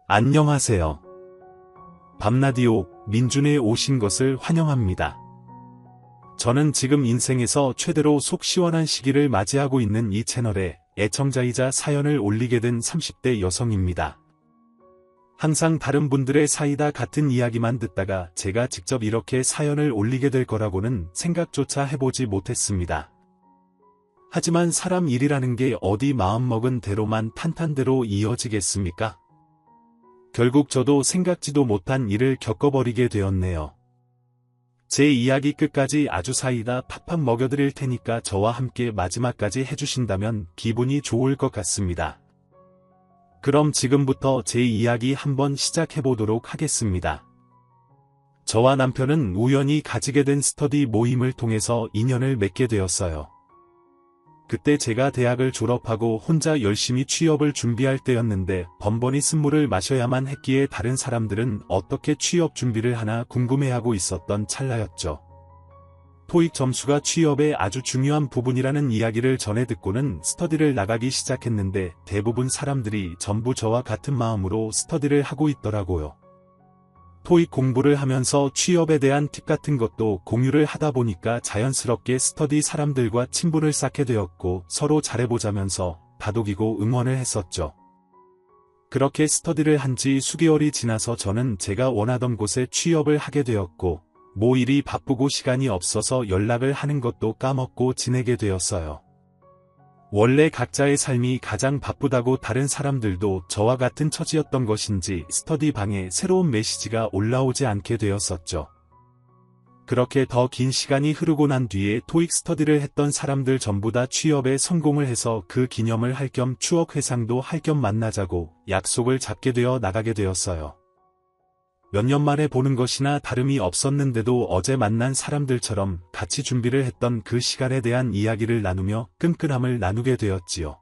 안녕하세요. 밤라디오 민준에 오신 것을 환영합니다. 저는 지금 인생에서 최대로 속 시원한 시기를 맞이하고 있는 이 채널에 애청자이자 사연을 올리게 된 30대 여성입니다. 항상 다른 분들의 사이다 같은 이야기만 듣다가 제가 직접 이렇게 사연을 올리게 될 거라고는 생각조차 해보지 못했습니다. 하지만 사람 일이라는 게 어디 마음먹은 대로만 탄탄대로 이어지겠습니까? 결국 저도 생각지도 못한 일을 겪어버리게 되었네요. 제 이야기 끝까지 아주 사이다 팍팍 먹여드릴 테니까 저와 함께 마지막까지 해주신다면 기분이 좋을 것 같습니다. 그럼 지금부터 제 이야기 한번 시작해보도록 하겠습니다. 저와 남편은 우연히 가지게 된 스터디 모임을 통해서 인연을 맺게 되었어요. 그때 제가 대학을 졸업하고 혼자 열심히 취업을 준비할 때였는데 번번이 쓴물을 마셔야만 했기에 다른 사람들은 어떻게 취업 준비를 하나 궁금해하고 있었던 찰나였죠. 토익 점수가 취업에 아주 중요한 부분이라는 이야기를 전해 듣고는 스터디를 나가기 시작했는데 대부분 사람들이 전부 저와 같은 마음으로 스터디를 하고 있더라고요. 토익 공부를 하면서 취업에 대한 팁 같은 것도 공유를 하다 보니까 자연스럽게 스터디 사람들과 친분을 쌓게 되었고 서로 잘해보자면서 다독이고 응원을 했었죠. 그렇게 스터디를 한 지 수개월이 지나서 저는 제가 원하던 곳에 취업을 하게 되었고 뭐 일이 바쁘고 시간이 없어서 연락을 하는 것도 까먹고 지내게 되었어요. 원래 각자의 삶이 가장 바쁘다고 다른 사람들도 저와 같은 처지였던 것인지 스터디 방에 새로운 메시지가 올라오지 않게 되었었죠. 그렇게 더 긴 시간이 흐르고 난 뒤에 토익 스터디를 했던 사람들 전부 다 취업에 성공을 해서 그 기념을 할 겸 추억 회상도 할 겸 만나자고 약속을 잡게 되어 나가게 되었어요. 몇 년 만에 보는 것이나 다름이 없었는데도 어제 만난 사람들처럼 같이 준비를 했던 그 시간에 대한 이야기를 나누며 끈끈함을 나누게 되었지요.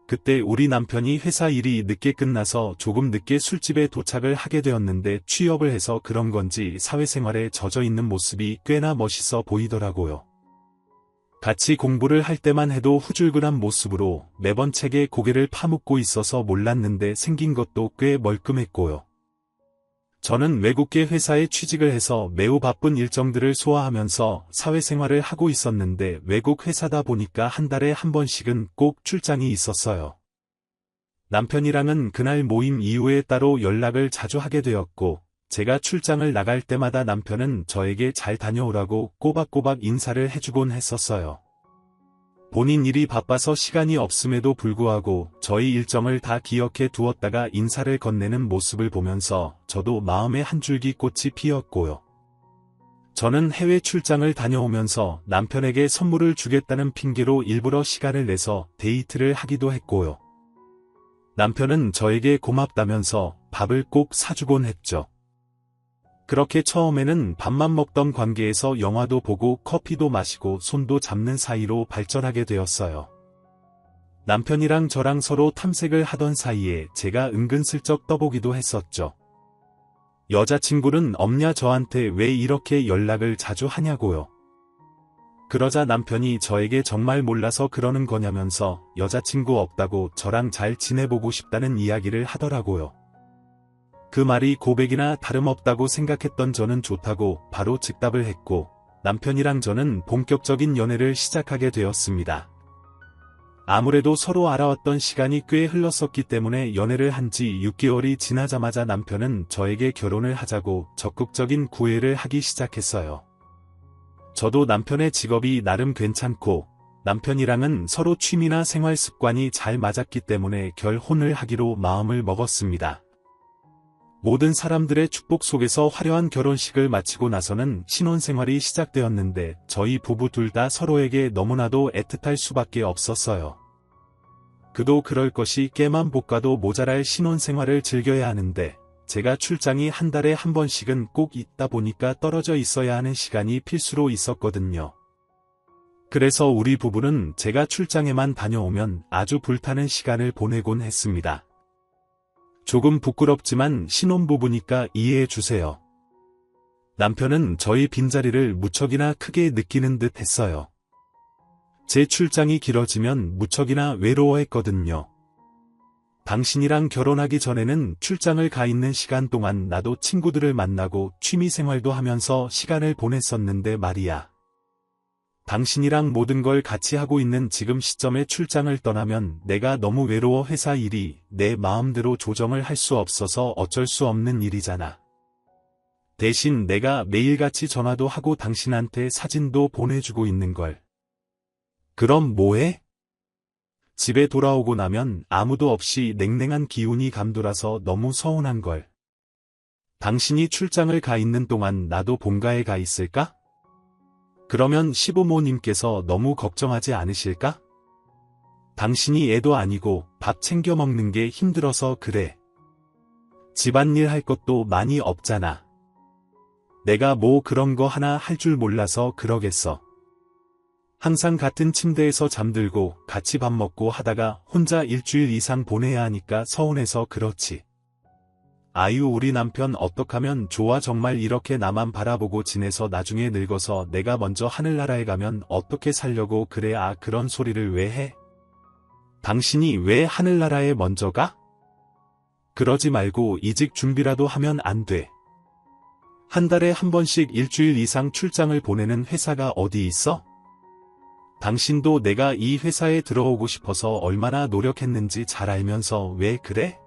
그때 우리 남편이 회사 일이 늦게 끝나서 조금 늦게 술집에 도착을 하게 되었는데 취업을 해서 그런 건지 사회생활에 젖어 있는 모습이 꽤나 멋있어 보이더라고요. 같이 공부를 할 때만 해도 후줄근한 모습으로 매번 책에 고개를 파묻고 있어서 몰랐는데 생긴 것도 꽤 멀끔했고요. 저는 외국계 회사에 취직을 해서 매우 바쁜 일정들을 소화하면서 사회생활을 하고 있었는데 외국 회사다 보니까 한 달에 한 번씩은 꼭 출장이 있었어요. 남편이랑은 그날 모임 이후에 따로 연락을 자주 하게 되었고 제가 출장을 나갈 때마다 남편은 저에게 잘 다녀오라고 꼬박꼬박 인사를 해주곤 했었어요. 본인 일이 바빠서 시간이 없음에도 불구하고 저희 일정을 다 기억해 두었다가 인사를 건네는 모습을 보면서 저도 마음에 한 줄기 꽃이 피었고요. 저는 해외 출장을 다녀오면서 남편에게 선물을 주겠다는 핑계로 일부러 시간을 내서 데이트를 하기도 했고요. 남편은 저에게 고맙다면서 밥을 꼭 사주곤 했죠. 그렇게 처음에는 밥만 먹던 관계에서 영화도 보고 커피도 마시고 손도 잡는 사이로 발전하게 되었어요. 남편이랑 저랑 서로 탐색을 하던 사이에 제가 은근슬쩍 떠보기도 했었죠. 여자친구는 없냐 저한테 왜 이렇게 연락을 자주 하냐고요. 그러자 남편이 저에게 정말 몰라서 그러는 거냐면서 여자친구 없다고 저랑 잘 지내보고 싶다는 이야기를 하더라고요. 그 말이 고백이나 다름없다고 생각했던 저는 좋다고 바로 즉답을 했고 남편이랑 저는 본격적인 연애를 시작하게 되었습니다. 아무래도 서로 알아왔던 시간이 꽤 흘렀었기 때문에 연애를 한 지 6개월이 지나자마자 남편은 저에게 결혼을 하자고 적극적인 구애를 하기 시작했어요. 저도 남편의 직업이 나름 괜찮고 남편이랑은 서로 취미나 생활 습관이 잘 맞았기 때문에 결혼을 하기로 마음을 먹었습니다. 모든 사람들의 축복 속에서 화려한 결혼식을 마치고 나서는 신혼생활이 시작되었는데 저희 부부 둘 다 서로에게 너무나도 애틋할 수밖에 없었어요. 그도 그럴 것이 깨만 볶아도 모자랄 신혼생활을 즐겨야 하는데 제가 출장이 한 달에 한 번씩은 꼭 있다 보니까 떨어져 있어야 하는 시간이 필수로 있었거든요. 그래서 우리 부부는 제가 출장에만 다녀오면 아주 불타는 시간을 보내곤 했습니다. 조금 부끄럽지만 신혼부부니까 이해해주세요. 남편은 저희 빈자리를 무척이나 크게 느끼는 듯 했어요. 제 출장이 길어지면 무척이나 외로워했거든요. 당신이랑 결혼하기 전에는 출장을 가 있는 시간 동안 나도 친구들을 만나고 취미생활도 하면서 시간을 보냈었는데 말이야. 당신이랑 모든 걸 같이 하고 있는 지금 시점에 출장을 떠나면 내가 너무 외로워. 회사 일이 내 마음대로 조정을 할 수 없어서 어쩔 수 없는 일이잖아. 대신 내가 매일같이 전화도 하고 당신한테 사진도 보내주고 있는걸. 그럼 뭐해? 집에 돌아오고 나면 아무도 없이 냉랭한 기운이 감돌아서 너무 서운한걸. 당신이 출장을 가 있는 동안 나도 본가에 가 있을까? 그러면 시부모님께서 너무 걱정하지 않으실까? 당신이 애도 아니고 밥 챙겨 먹는 게 힘들어서 그래. 집안일 할 것도 많이 없잖아. 내가 뭐 그런 거 하나 할 줄 몰라서 그러겠어. 항상 같은 침대에서 잠들고 같이 밥 먹고 하다가 혼자 일주일 이상 보내야 하니까 서운해서 그렇지. 아유, 우리 남편 어떡하면 좋아. 정말 이렇게 나만 바라보고 지내서 나중에 늙어서 내가 먼저 하늘나라에 가면 어떻게 살려고 그래. 아, 그런 소리를 왜 해? 당신이 왜 하늘나라에 먼저 가? 그러지 말고 이직 준비라도 하면 안 돼. 한 달에 한 번씩 일주일 이상 출장을 보내는 회사가 어디 있어? 당신도 내가 이 회사에 들어오고 싶어서 얼마나 노력했는지 잘 알면서 왜 그래?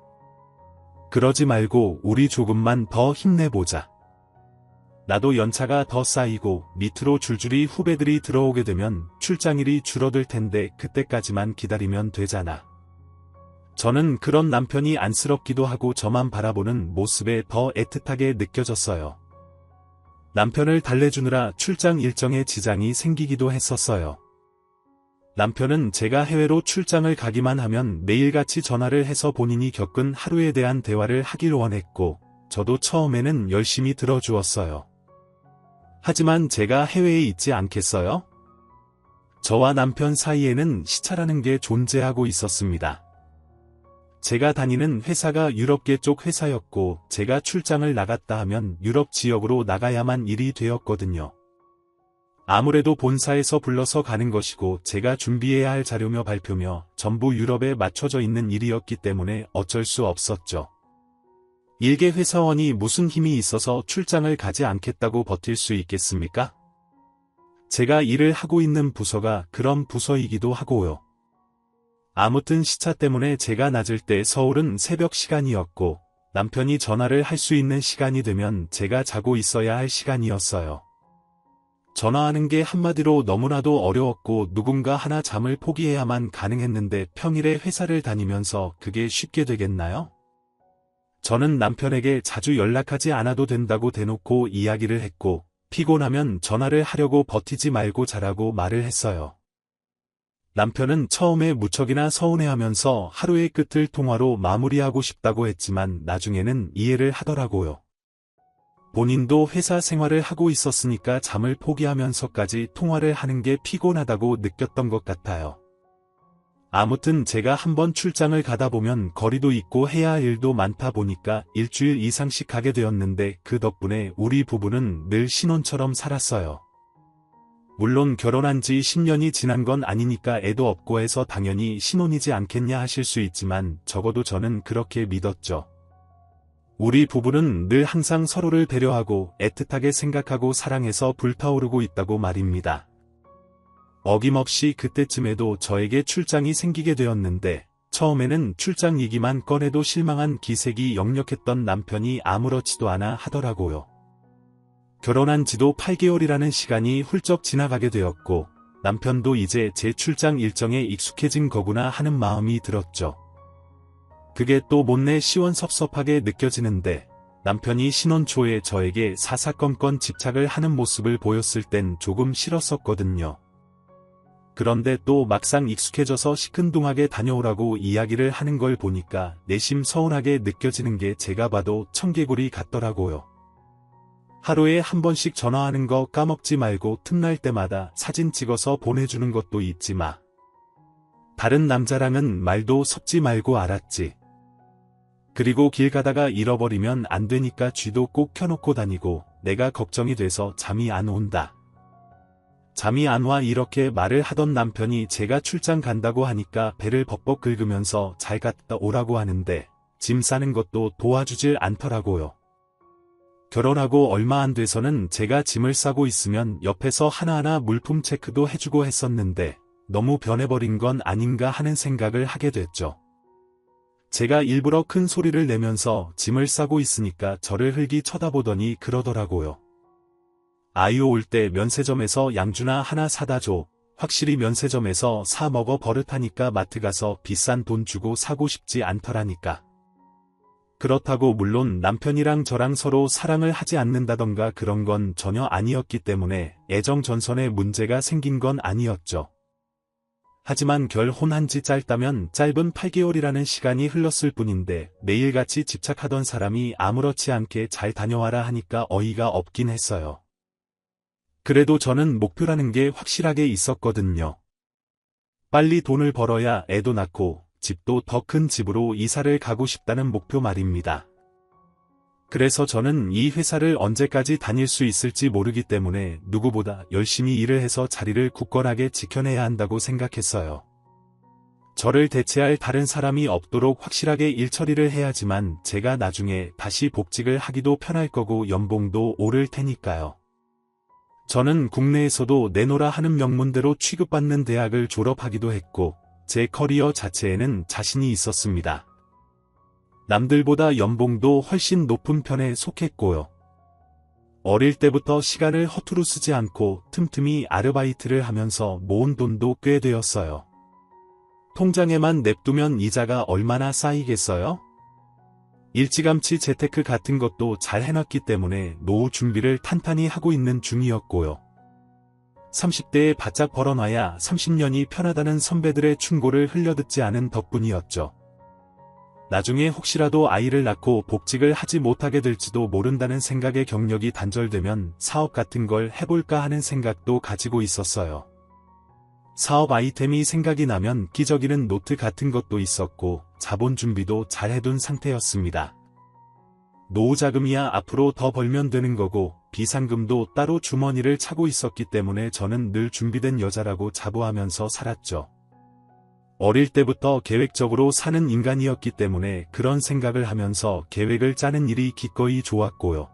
그러지 말고 우리 조금만 더 힘내보자. 나도 연차가 더 쌓이고 밑으로 줄줄이 후배들이 들어오게 되면 출장일이 줄어들 텐데 그때까지만 기다리면 되잖아. 저는 그런 남편이 안쓰럽기도 하고 저만 바라보는 모습에 더 애틋하게 느껴졌어요. 남편을 달래주느라 출장 일정에 지장이 생기기도 했었어요. 남편은 제가 해외로 출장을 가기만 하면 매일같이 전화를 해서 본인이 겪은 하루에 대한 대화를 하길 원했고, 저도 처음에는 열심히 들어주었어요. 하지만 제가 해외에 있지 않겠어요? 저와 남편 사이에는 시차라는 게 존재하고 있었습니다. 제가 다니는 회사가 유럽계 쪽 회사였고, 제가 출장을 나갔다 하면 유럽 지역으로 나가야만 일이 되었거든요. 아무래도 본사에서 불러서 가는 것이고 제가 준비해야 할 자료며 발표며 전부 유럽에 맞춰져 있는 일이었기 때문에 어쩔 수 없었죠. 일개 회사원이 무슨 힘이 있어서 출장을 가지 않겠다고 버틸 수 있겠습니까? 제가 일을 하고 있는 부서가 그런 부서이기도 하고요. 아무튼 시차 때문에 제가 낮을 때 서울은 새벽 시간이었고 남편이 전화를 할 수 있는 시간이 되면 제가 자고 있어야 할 시간이었어요. 전화하는 게 한마디로 너무나도 어려웠고 누군가 하나 잠을 포기해야만 가능했는데 평일에 회사를 다니면서 그게 쉽게 되겠나요? 저는 남편에게 자주 연락하지 않아도 된다고 대놓고 이야기를 했고 피곤하면 전화를 하려고 버티지 말고 자라고 말을 했어요. 남편은 처음에 무척이나 서운해하면서 하루의 끝을 통화로 마무리하고 싶다고 했지만 나중에는 이해를 하더라고요. 본인도 회사 생활을 하고 있었으니까 잠을 포기하면서까지 통화를 하는 게 피곤하다고 느꼈던 것 같아요. 아무튼 제가 한번 출장을 가다 보면 거리도 있고 해야 할 일도 많다 보니까 일주일 이상씩 가게 되었는데 그 덕분에 우리 부부는 늘 신혼처럼 살았어요. 물론 결혼한 지 10년이 지난 건 아니니까 애도 없고 해서 당연히 신혼이지 않겠냐 하실 수 있지만 적어도 저는 그렇게 믿었죠. 우리 부부는 늘 항상 서로를 배려하고 애틋하게 생각하고 사랑해서 불타오르고 있다고 말입니다. 어김없이 그때쯤에도 저에게 출장이 생기게 되었는데 처음에는 출장 얘기만 꺼내도 실망한 기색이 역력했던 남편이 아무렇지도 않아 하더라고요. 결혼한 지도 8개월이라는 시간이 훌쩍 지나가게 되었고 남편도 이제 제 출장 일정에 익숙해진 거구나 하는 마음이 들었죠. 그게 또 못내 시원섭섭하게 느껴지는데 남편이 신혼 초에 저에게 사사건건 집착을 하는 모습을 보였을 땐 조금 싫었었거든요. 그런데 또 막상 익숙해져서 시큰둥하게 다녀오라고 이야기를 하는 걸 보니까 내심 서운하게 느껴지는 게 제가 봐도 청개구리 같더라고요. 하루에 한 번씩 전화하는 거 까먹지 말고 틈날 때마다 사진 찍어서 보내주는 것도 잊지 마. 다른 남자랑은 말도 섞지 말고 알았지. 그리고 길 가다가 잃어버리면 안 되니까 쥐도 꼭 켜놓고 다니고 내가 걱정이 돼서 잠이 안 온다. 잠이 안 와 이렇게 말을 하던 남편이 제가 출장 간다고 하니까 배를 벅벅 긁으면서 잘 갔다 오라고 하는데 짐 싸는 것도 도와주질 않더라고요. 결혼하고 얼마 안 돼서는 제가 짐을 싸고 있으면 옆에서 하나하나 물품 체크도 해주고 했었는데 너무 변해버린 건 아닌가 하는 생각을 하게 됐죠. 제가 일부러 큰 소리를 내면서 짐을 싸고 있으니까 저를 흘기 쳐다보더니 그러더라고요. 아이오 올 때 면세점에서 양주나 하나 사다 줘. 확실히 면세점에서 사 먹어 버릇하니까 마트 가서 비싼 돈 주고 사고 싶지 않더라니까. 그렇다고 물론 남편이랑 저랑 서로 사랑을 하지 않는다던가 그런 건 전혀 아니었기 때문에 애정 전선에 문제가 생긴 건 아니었죠. 하지만 결혼한 지 짧다면 짧은 8개월이라는 시간이 흘렀을 뿐인데 매일같이 집착하던 사람이 아무렇지 않게 잘 다녀와라 하니까 어이가 없긴 했어요. 그래도 저는 목표라는 게 확실하게 있었거든요. 빨리 돈을 벌어야 애도 낳고 집도 더 큰 집으로 이사를 가고 싶다는 목표 말입니다. 그래서 저는 이 회사를 언제까지 다닐 수 있을지 모르기 때문에 누구보다 열심히 일을 해서 자리를 굳건하게 지켜내야 한다고 생각했어요. 저를 대체할 다른 사람이 없도록 확실하게 일 처리를 해야지만 제가 나중에 다시 복직을 하기도 편할 거고 연봉도 오를 테니까요. 저는 국내에서도 내노라 하는 명문대로 취급받는 대학을 졸업하기도 했고 제 커리어 자체에는 자신이 있었습니다. 남들보다 연봉도 훨씬 높은 편에 속했고요. 어릴 때부터 시간을 허투루 쓰지 않고 틈틈이 아르바이트를 하면서 모은 돈도 꽤 되었어요. 통장에만 냅두면 이자가 얼마나 쌓이겠어요? 일찌감치 재테크 같은 것도 잘 해놨기 때문에 노후 준비를 탄탄히 하고 있는 중이었고요. 30대에 바짝 벌어놔야 30년이 편하다는 선배들의 충고를 흘려듣지 않은 덕분이었죠. 나중에 혹시라도 아이를 낳고 복직을 하지 못하게 될지도 모른다는 생각에 경력이 단절되면 사업 같은 걸 해볼까 하는 생각도 가지고 있었어요. 사업 아이템이 생각이 나면 끼적이는 노트 같은 것도 있었고 자본 준비도 잘 해둔 상태였습니다. 노후 자금이야 앞으로 더 벌면 되는 거고 비상금도 따로 주머니를 차고 있었기 때문에 저는 늘 준비된 여자라고 자부하면서 살았죠. 어릴 때부터 계획적으로 사는 인간이었기 때문에 그런 생각을 하면서 계획을 짜는 일이 기꺼이 좋았고요.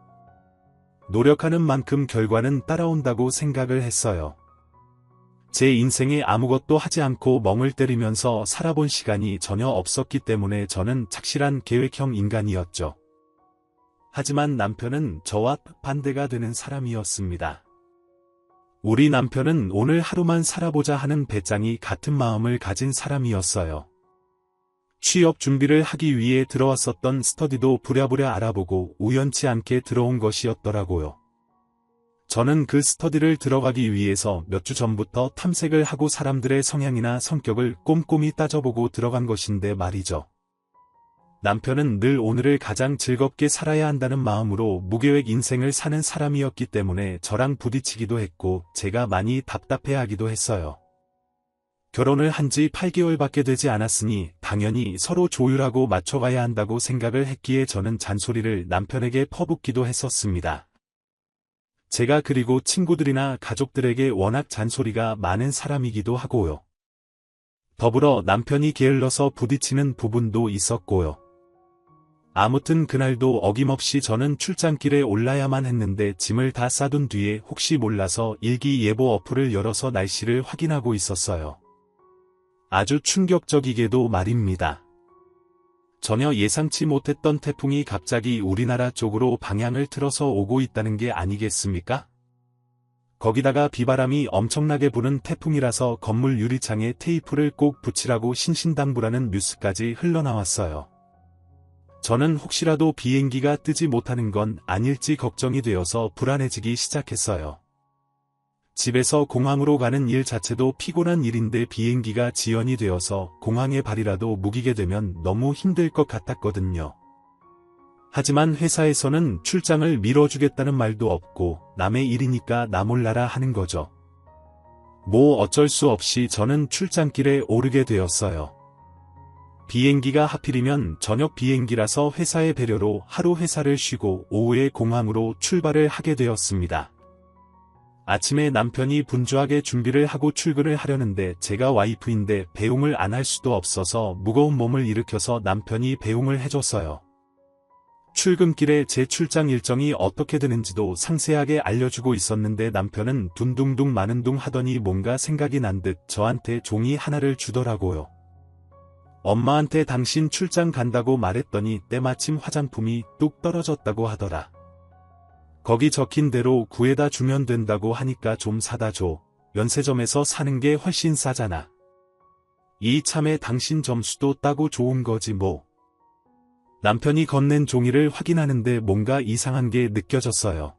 노력하는 만큼 결과는 따라온다고 생각을 했어요. 제 인생에 아무것도 하지 않고 멍을 때리면서 살아본 시간이 전혀 없었기 때문에 저는 착실한 계획형 인간이었죠. 하지만 남편은 저와 반대가 되는 사람이었습니다. 우리 남편은 오늘 하루만 살아보자 하는 배짱이 같은 마음을 가진 사람이었어요. 취업 준비를 하기 위해 들어왔었던 스터디도 부랴부랴 알아보고 우연치 않게 들어온 것이었더라고요. 저는 그 스터디를 들어가기 위해서 몇 주 전부터 탐색을 하고 사람들의 성향이나 성격을 꼼꼼히 따져보고 들어간 것인데 말이죠. 남편은 늘 오늘을 가장 즐겁게 살아야 한다는 마음으로 무계획 인생을 사는 사람이었기 때문에 저랑 부딪히기도 했고 제가 많이 답답해하기도 했어요. 결혼을 한 지 8개월밖에 되지 않았으니 당연히 서로 조율하고 맞춰가야 한다고 생각을 했기에 저는 잔소리를 남편에게 퍼붓기도 했었습니다. 제가 그리고 친구들이나 가족들에게 워낙 잔소리가 많은 사람이기도 하고요. 더불어 남편이 게을러서 부딪히는 부분도 있었고요. 아무튼 그날도 어김없이 저는 출장길에 올라야만 했는데 짐을 다 싸둔 뒤에 혹시 몰라서 일기예보 어플을 열어서 날씨를 확인하고 있었어요. 아주 충격적이게도 말입니다. 전혀 예상치 못했던 태풍이 갑자기 우리나라 쪽으로 방향을 틀어서 오고 있다는 게 아니겠습니까? 거기다가 비바람이 엄청나게 부는 태풍이라서 건물 유리창에 테이프를 꼭 붙이라고 신신당부라는 뉴스까지 흘러나왔어요. 저는 혹시라도 비행기가 뜨지 못하는 건 아닐지 걱정이 되어서 불안해지기 시작했어요. 집에서 공항으로 가는 일 자체도 피곤한 일인데 비행기가 지연이 되어서 공항에 발이라도 묵이게 되면 너무 힘들 것 같았거든요. 하지만 회사에서는 출장을 미뤄주겠다는 말도 없고 남의 일이니까 나 몰라라 하는 거죠. 뭐 어쩔 수 없이 저는 출장길에 오르게 되었어요. 비행기가 하필이면 저녁 비행기라서 회사의 배려로 하루 회사를 쉬고 오후에 공항으로 출발을 하게 되었습니다. 아침에 남편이 분주하게 준비를 하고 출근을 하려는데 제가 와이프인데 배웅을 안 할 수도 없어서 무거운 몸을 일으켜서 남편이 배웅을 해줬어요. 출근길에 제 출장 일정이 어떻게 되는지도 상세하게 알려주고 있었는데 남편은 둔둥둥 마는둥 하더니 뭔가 생각이 난 듯 저한테 종이 하나를 주더라고요. 엄마한테 당신 출장 간다고 말했더니 때마침 화장품이 뚝 떨어졌다고 하더라. 거기 적힌 대로 구해다 주면 된다고 하니까 좀 사다 줘. 면세점에서 사는 게 훨씬 싸잖아. 이참에 당신 점수도 따고 좋은 거지 뭐. 남편이 건넨 종이를 확인하는데 뭔가 이상한 게 느껴졌어요.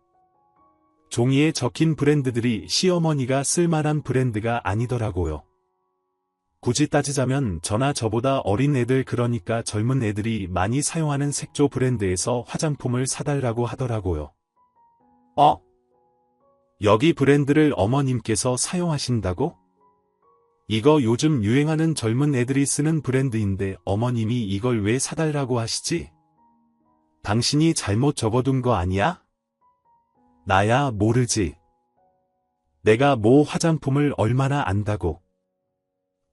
종이에 적힌 브랜드들이 시어머니가 쓸만한 브랜드가 아니더라고요. 굳이 따지자면 저나 저보다 어린 애들 그러니까 젊은 애들이 많이 사용하는 색조 브랜드에서 화장품을 사달라고 하더라고요. 여기 브랜드를 어머님께서 사용하신다고? 이거 요즘 유행하는 젊은 애들이 쓰는 브랜드인데 어머님이 이걸 왜 사달라고 하시지? 당신이 잘못 적어둔 거 아니야? 나야 모르지. 내가 뭐 화장품을 얼마나 안다고.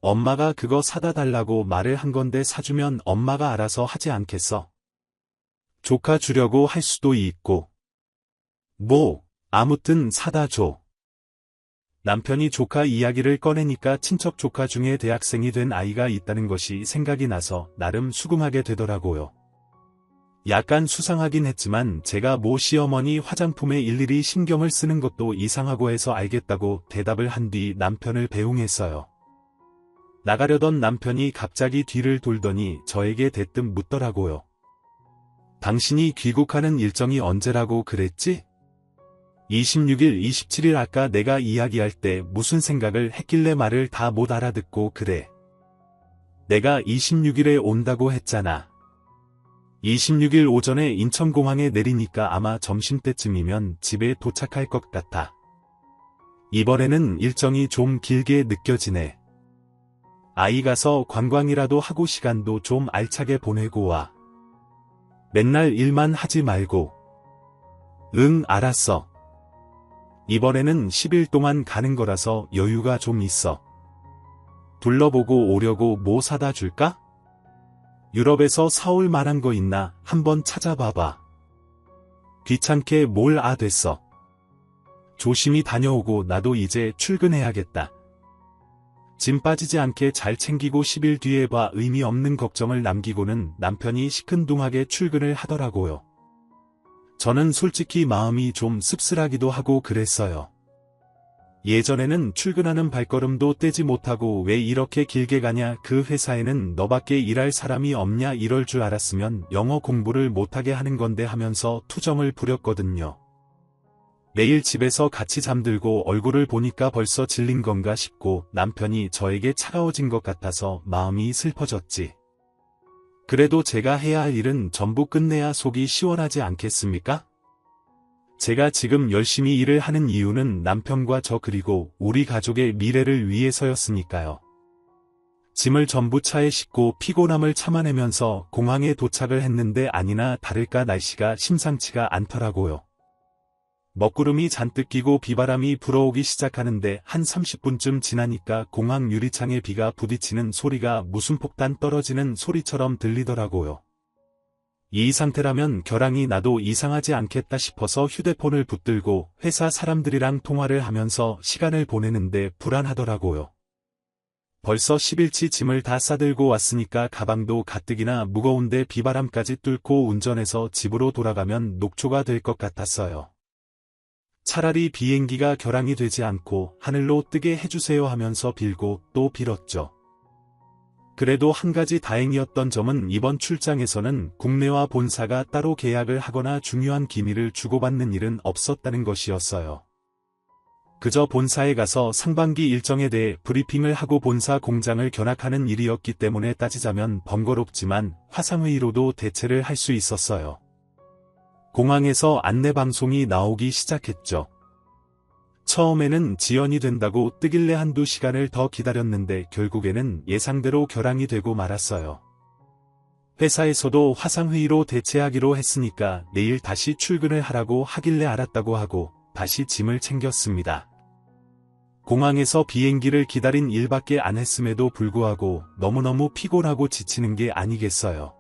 엄마가 그거 사다 달라고 말을 한 건데 사주면 엄마가 알아서 하지 않겠어. 조카 주려고 할 수도 있고. 아무튼 사다 줘. 남편이 조카 이야기를 꺼내니까 친척 조카 중에 대학생이 된 아이가 있다는 것이 생각이 나서 나름 수긍하게 되더라고요. 약간 수상하긴 했지만 제가 모 시어머니 화장품에 일일이 신경을 쓰는 것도 이상하고 해서 알겠다고 대답을 한 뒤 남편을 배웅했어요. 나가려던 남편이 갑자기 뒤를 돌더니 저에게 대뜸 묻더라고요. 당신이 귀국하는 일정이 언제라고 그랬지? 26일, 27일 아까 내가 이야기할 때 무슨 생각을 했길래 말을 다 못 알아듣고 그래. 내가 26일에 온다고 했잖아. 26일 오전에 인천공항에 내리니까 아마 점심때쯤이면 집에 도착할 것 같아. 이번에는 일정이 좀 길게 느껴지네. 아이 가서 관광이라도 하고 시간도 좀 알차게 보내고 와. 맨날 일만 하지 말고. 응, 알았어. 이번에는 10일 동안 가는 거라서 여유가 좀 있어. 둘러보고 오려고 뭐 사다 줄까? 유럽에서 사올 만한 거 있나 한번 찾아봐봐. 귀찮게 뭘 됐어. 조심히 다녀오고 나도 이제 출근해야겠다. 짐 빠지지 않게 잘 챙기고 10일 뒤에 봐. 의미 없는 걱정을 남기고는 남편이 시큰둥하게 출근을 하더라고요. 저는 솔직히 마음이 좀 씁쓸하기도 하고 그랬어요. 예전에는 출근하는 발걸음도 떼지 못하고 왜 이렇게 길게 가냐, 그 회사에는 너밖에 일할 사람이 없냐, 이럴 줄 알았으면 영어 공부를 못하게 하는 건데 하면서 투정을 부렸거든요. 매일 집에서 같이 잠들고 얼굴을 보니까 벌써 질린 건가 싶고 남편이 저에게 차가워진 것 같아서 마음이 슬퍼졌지. 그래도 제가 해야 할 일은 전부 끝내야 속이 시원하지 않겠습니까? 제가 지금 열심히 일을 하는 이유는 남편과 저 그리고 우리 가족의 미래를 위해서였으니까요. 짐을 전부 차에 싣고 피곤함을 참아내면서 공항에 도착을 했는데 아니나 다를까 날씨가 심상치가 않더라고요. 먹구름이 잔뜩 끼고 비바람이 불어오기 시작하는데 한 30분쯤 지나니까 공항 유리창에 비가 부딪히는 소리가 무슨 폭탄 떨어지는 소리처럼 들리더라고요. 이 상태라면 겨랑이 나도 이상하지 않겠다 싶어서 휴대폰을 붙들고 회사 사람들이랑 통화를 하면서 시간을 보내는데 불안하더라고요. 벌써 10일치 짐을 다 싸들고 왔으니까 가방도 가뜩이나 무거운데 비바람까지 뚫고 운전해서 집으로 돌아가면 녹초가 될 것 같았어요. 차라리 비행기가 결항이 되지 않고 하늘로 뜨게 해주세요 하면서 빌고 또 빌었죠. 그래도 한 가지 다행이었던 점은 이번 출장에서는 국내와 본사가 따로 계약을 하거나 중요한 기밀을 주고받는 일은 없었다는 것이었어요. 그저 본사에 가서 상반기 일정에 대해 브리핑을 하고 본사 공장을 견학하는 일이었기 때문에 따지자면 번거롭지만 화상회의로도 대체를 할 수 있었어요. 공항에서 안내방송이 나오기 시작했죠. 처음에는 지연이 된다고 뜨길래 한두 시간을 더 기다렸는데 결국에는 예상대로 결항이 되고 말았어요. 회사에서도 화상회의로 대체하기로 했으니까 내일 다시 출근을 하라고 하길래 알았다고 하고 다시 짐을 챙겼습니다. 공항에서 비행기를 기다린 일밖에 안 했음에도 불구하고 너무너무 피곤하고 지치는 게 아니겠어요.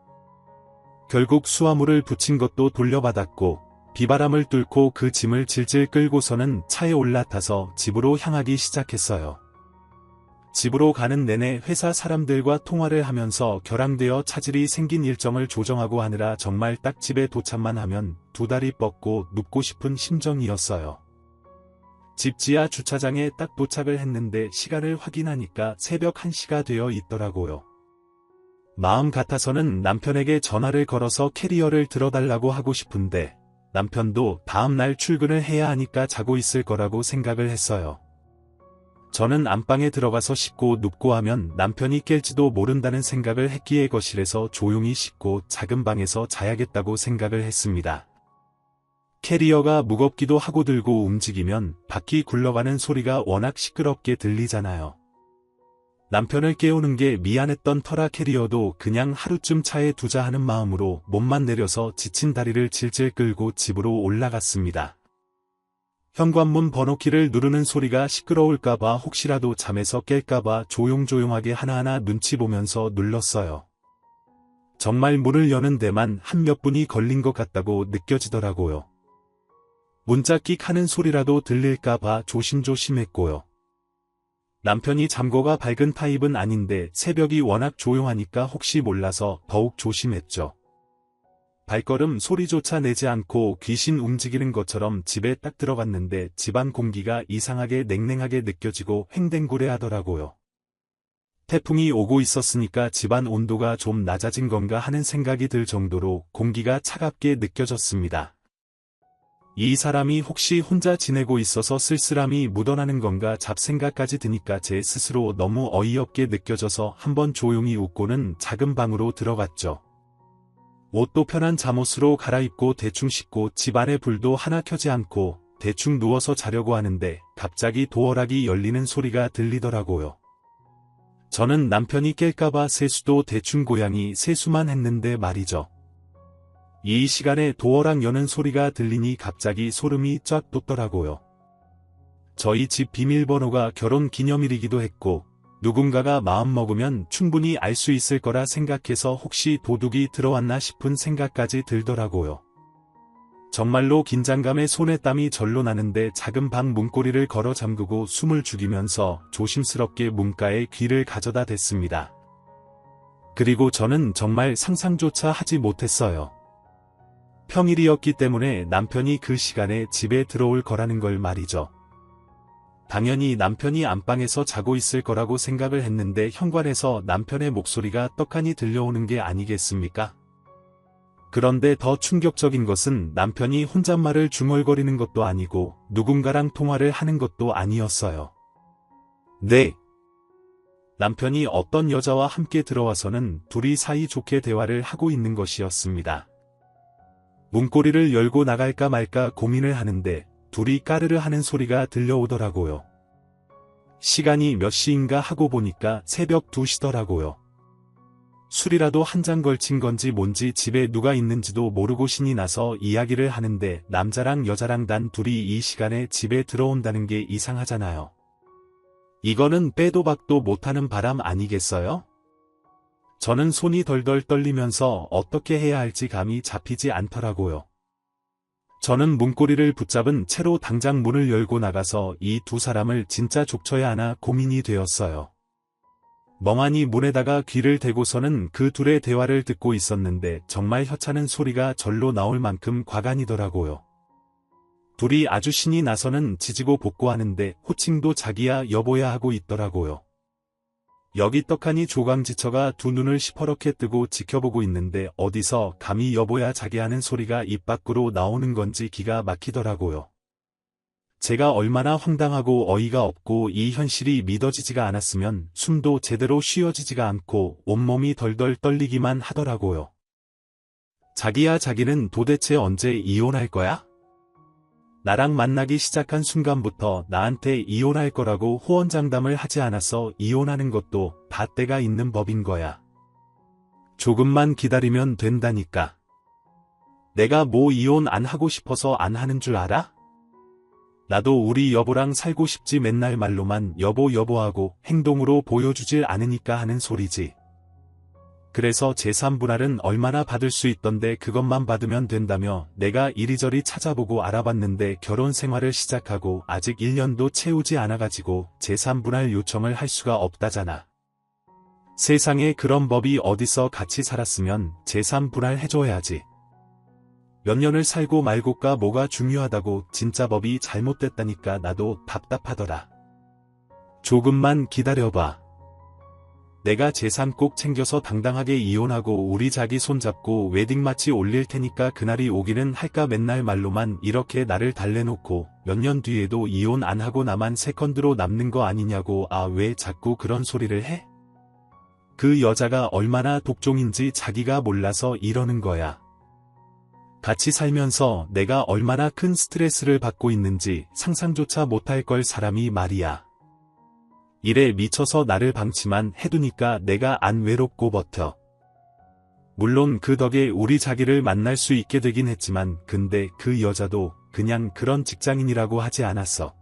결국 수화물을 붙인 것도 돌려받았고 비바람을 뚫고 그 짐을 질질 끌고서는 차에 올라타서 집으로 향하기 시작했어요. 집으로 가는 내내 회사 사람들과 통화를 하면서 결항되어 차질이 생긴 일정을 조정하고 하느라 정말 딱 집에 도착만 하면 두 다리 뻗고 눕고 싶은 심정이었어요. 집 지하 주차장에 딱 도착을 했는데 시간을 확인하니까 새벽 1시가 되어 있더라고요. 마음 같아서는 남편에게 전화를 걸어서 캐리어를 들어달라고 하고 싶은데 남편도 다음날 출근을 해야 하니까 자고 있을 거라고 생각을 했어요. 저는 안방에 들어가서 씻고 눕고 하면 남편이 깰지도 모른다는 생각을 했기에 거실에서 조용히 씻고 작은 방에서 자야겠다고 생각을 했습니다. 캐리어가 무겁기도 하고 들고 움직이면 바퀴 굴러가는 소리가 워낙 시끄럽게 들리잖아요. 남편을 깨우는 게 미안했던 터라 캐리어도 그냥 하루쯤 차에 두자 하는 마음으로 몸만 내려서 지친 다리를 질질 끌고 집으로 올라갔습니다. 현관문 번호키를 누르는 소리가 시끄러울까봐 혹시라도 잠에서 깰까봐 조용조용하게 하나하나 눈치 보면서 눌렀어요. 정말 문을 여는 데만 한 몇 분이 걸린 것 같다고 느껴지더라고요. 문자 끽 하는 소리라도 들릴까봐 조심조심했고요. 남편이 잠궈가 밝은 타입은 아닌데 새벽이 워낙 조용하니까 혹시 몰라서 더욱 조심했죠. 발걸음 소리조차 내지 않고 귀신 움직이는 것처럼 집에 딱 들어갔는데 집안 공기가 이상하게 냉랭하게 느껴지고 횡댕구레하더라고요. 태풍이 오고 있었으니까 집안 온도가 좀 낮아진 건가 하는 생각이 들 정도로 공기가 차갑게 느껴졌습니다. 이 사람이 혹시 혼자 지내고 있어서 쓸쓸함이 묻어나는 건가 잡생각까지 드니까 제 스스로 너무 어이없게 느껴져서 한번 조용히 웃고는 작은 방으로 들어갔죠. 옷도 편한 잠옷으로 갈아입고 대충 씻고 집안에 불도 하나 켜지 않고 대충 누워서 자려고 하는데 갑자기 도어락이 열리는 소리가 들리더라고요. 저는 남편이 깰까봐 세수도 대충 고양이 세수만 했는데 말이죠. 이 시간에 도어락 여는 소리가 들리니 갑자기 소름이 쫙 돋더라고요. 저희 집 비밀번호가 결혼기념일이기도 했고 누군가가 마음먹으면 충분히 알 수 있을 거라 생각해서 혹시 도둑이 들어왔나 싶은 생각까지 들더라고요. 정말로 긴장감에 손에 땀이 절로 나는데 작은 방 문고리를 걸어 잠그고 숨을 죽이면서 조심스럽게 문가에 귀를 가져다 댔습니다. 그리고 저는 정말 상상조차 하지 못했어요. 평일이었기 때문에 남편이 그 시간에 집에 들어올 거라는 걸 말이죠. 당연히 남편이 안방에서 자고 있을 거라고 생각을 했는데 현관에서 남편의 목소리가 떡하니 들려오는 게 아니겠습니까? 그런데 더 충격적인 것은 남편이 혼잣말을 중얼거리는 것도 아니고 누군가랑 통화를 하는 것도 아니었어요. 네. 남편이 어떤 여자와 함께 들어와서는 둘이 사이좋게 대화를 하고 있는 것이었습니다. 문고리를 열고 나갈까 말까 고민을 하는데 둘이 까르르 하는 소리가 들려오더라고요. 시간이 몇 시인가 하고 보니까 새벽 2시더라고요. 술이라도 한 잔 걸친 건지 뭔지 집에 누가 있는지도 모르고 신이 나서 이야기를 하는데 남자랑 여자랑 단 둘이 이 시간에 집에 들어온다는 게 이상하잖아요. 이거는 빼도 박도 못하는 바람 아니겠어요? 저는 손이 덜덜 떨리면서 어떻게 해야 할지 감이 잡히지 않더라고요. 저는 문고리를 붙잡은 채로 당장 문을 열고 나가서 이 두 사람을 진짜 족쳐야 하나 고민이 되었어요. 멍하니 문에다가 귀를 대고서는 그 둘의 대화를 듣고 있었는데 정말 혀차는 소리가 절로 나올 만큼 과간이더라고요. 둘이 아주 신이 나서는 지지고 볶고하는데 호칭도 자기야 여보야 하고 있더라고요. 여기 떡하니 조강지처가 두 눈을 시퍼렇게 뜨고 지켜보고 있는데 어디서 감히 여보야 자기 하는 소리가 입 밖으로 나오는 건지 기가 막히더라고요. 제가 얼마나 황당하고 어이가 없고 이 현실이 믿어지지가 않았으면 숨도 제대로 쉬어지지가 않고 온몸이 덜덜 떨리기만 하더라고요. 자기야 자기는 도대체 언제 이혼할 거야? 나랑 만나기 시작한 순간부터 나한테 이혼할 거라고 호언장담을 하지 않았어. 이혼하는 것도 다 때가 있는 법인 거야. 조금만 기다리면 된다니까. 내가 뭐 이혼 안 하고 싶어서 안 하는 줄 알아? 나도 우리 여보랑 살고 싶지 맨날 말로만 여보 여보하고 행동으로 보여주질 않으니까 하는 소리지. 그래서 제3분할은 얼마나 받을 수 있던데 그것만 받으면 된다며 내가 이리저리 찾아보고 알아봤는데 결혼 생활을 시작하고 아직 1년도 채우지 않아가지고 제3분할 요청을 할 수가 없다잖아. 세상에 그런 법이 어디서 같이 살았으면 제3분할 해줘야지. 몇 년을 살고 말고가 뭐가 중요하다고 진짜 법이 잘못됐다니까 나도 답답하더라. 조금만 기다려봐. 내가 재산 꼭 챙겨서 당당하게 이혼하고 우리 자기 손잡고 웨딩마치 올릴 테니까 그날이 오기는 할까. 맨날 말로만 이렇게 나를 달래놓고 몇 년 뒤에도 이혼 안 하고 나만 세컨드로 남는 거 아니냐고. 아, 왜 자꾸 그런 소리를 해? 그 여자가 얼마나 독종인지 자기가 몰라서 이러는 거야. 같이 살면서 내가 얼마나 큰 스트레스를 받고 있는지 상상조차 못할 걸 사람이 말이야. 일에 미쳐서 나를 방치만 해두니까 내가 안 외롭고 버텨. 물론 그 덕에 우리 자기를 만날 수 있게 되긴 했지만 근데 그 여자도 그냥 그런 직장인이라고 하지 않았어.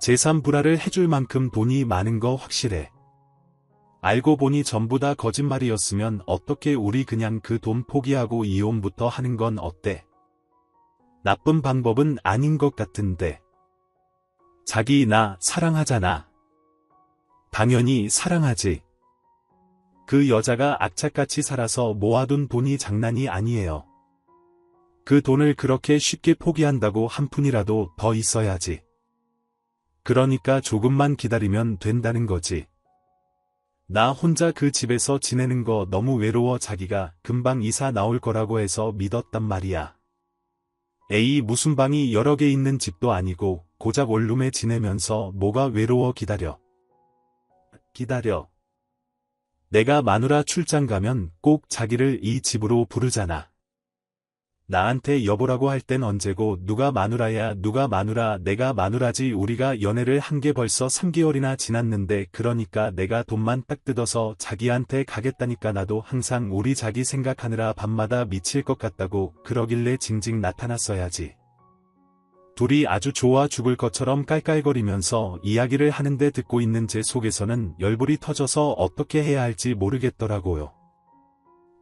제3불화를 해줄 만큼 돈이 많은 거 확실해. 알고 보니 전부 다 거짓말이었으면 어떻게 우리 그냥 그 돈 포기하고 이혼부터 하는 건 어때? 나쁜 방법은 아닌 것 같은데. 자기 나 사랑하잖아. 당연히 사랑하지. 그 여자가 악착같이 살아서 모아둔 돈이 장난이 아니에요. 그 돈을 그렇게 쉽게 포기한다고 한 푼이라도 더 있어야지. 그러니까 조금만 기다리면 된다는 거지. 나 혼자 그 집에서 지내는 거 너무 외로워. 자기가 금방 이사 나올 거라고 해서 믿었단 말이야. 에이, 무슨 방이 여러 개 있는 집도 아니고 고작 원룸에 지내면서 뭐가 외로워. 기다려. 내가 마누라 출장 가면 꼭 자기를 이 집으로 부르잖아. 나한테 여보라고 할 땐 언제고 누가 마누라야. 누가 마누라. 내가 마누라지. 우리가 연애를 한 게 벌써 3개월이나 지났는데 그러니까 내가 돈만 딱 뜯어서 자기한테 가겠다니까. 나도 항상 우리 자기 생각하느라 밤마다 미칠 것 같다고 그러길래 징징 나타났어야지. 둘이 아주 좋아 죽을 것처럼 깔깔거리면서 이야기를 하는데 듣고 있는 제 속에서는 열불이 터져서 어떻게 해야 할지 모르겠더라고요.